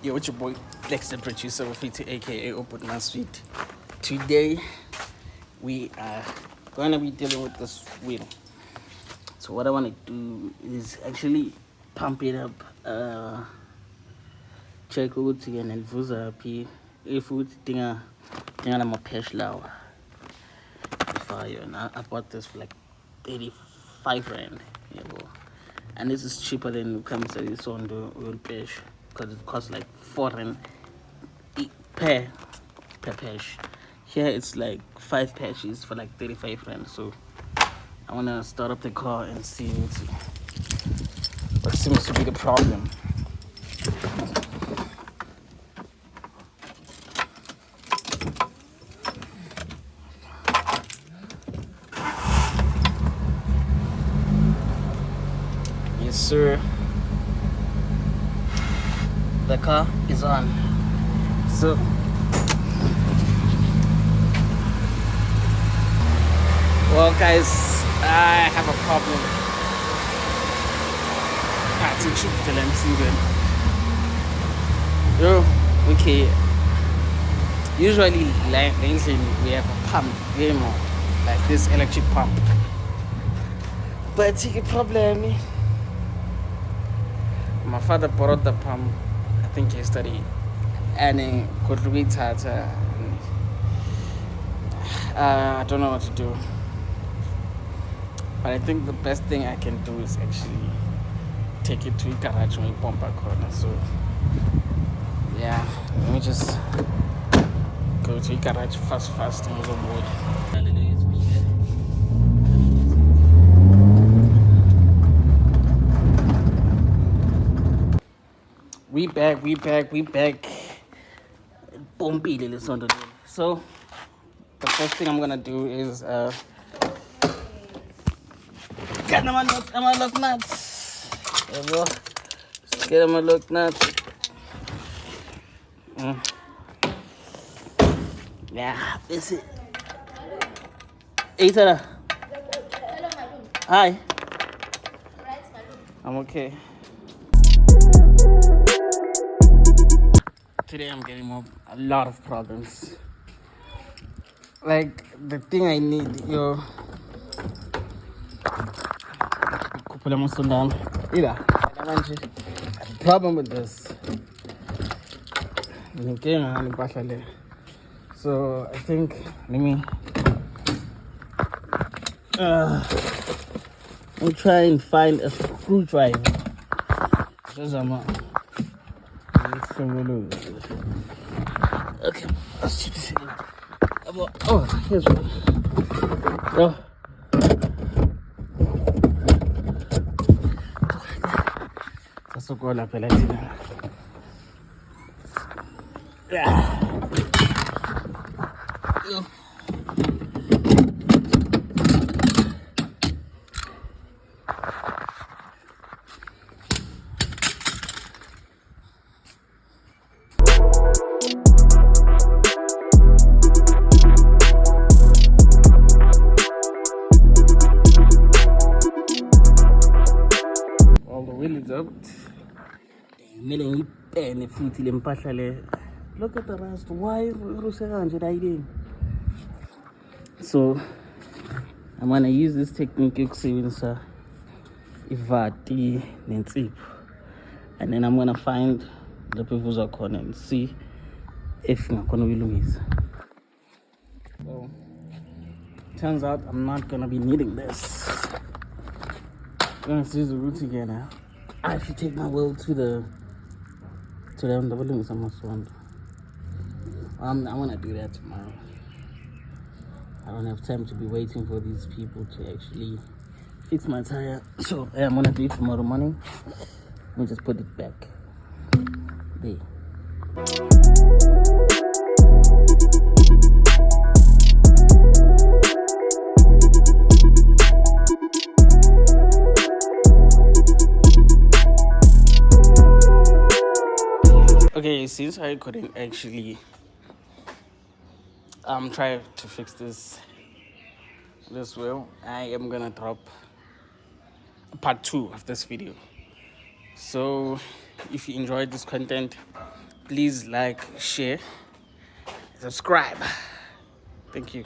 Yo, it's your boy Fle-x, the producer of it, aka Open My Sweet. Today we are gonna be dealing with this wheel. So what I wanna do is actually pump it up, check ukuthi and vuza p if we tinga my pesh law. I bought this for like 35 rand. Yeah, bro. And this is cheaper than comes to this on the oil pesh because it costs like 4 rand per patch. Here it's like 5 patches for like 35 rand. So I want to start up the car and see what seems to be the problem. Yes, sir. The car is on. So well, guys, I have a problem. Okay. Usually, lately we have a pump, like this electric pump. But it's a problem. My father borrowed the pump, I think yesterday, and it could reach her. I don't know what to do. But I think the best thing I can do is actually take it to a garage or a bumper corner. So yeah, let me just go to a garage fast and overboard. We back. So the first thing I'm gonna do is get them a look nuts. There we go. Just get them a look nuts. Yeah, that's it. Hey, Tara. Hi. I'm okay. Today I'm getting a lot of problems. Like the thing I need, the problem with this. So I think let me I'll try and find a screwdriver. Okay, let's check this out. Oh, here's one. Oh. That's so cool, yeah. Look at the rest. Why so I'm gonna use this technique and then I'm gonna find the people's corner and see if I'm gonna be Louise. So turns out I'm not gonna be needing this. I'm gonna use the route again now. I should take my wheel to the balloons. I'm gonna do that tomorrow. I don't have time to be waiting for these people to actually fix my tire. So I'm gonna do it tomorrow morning. Let me just put it back there. Okay, since I couldn't actually try to fix this wheel, I am gonna drop part 2 of this video. So if you enjoyed this content, Please like, share, subscribe. Thank you.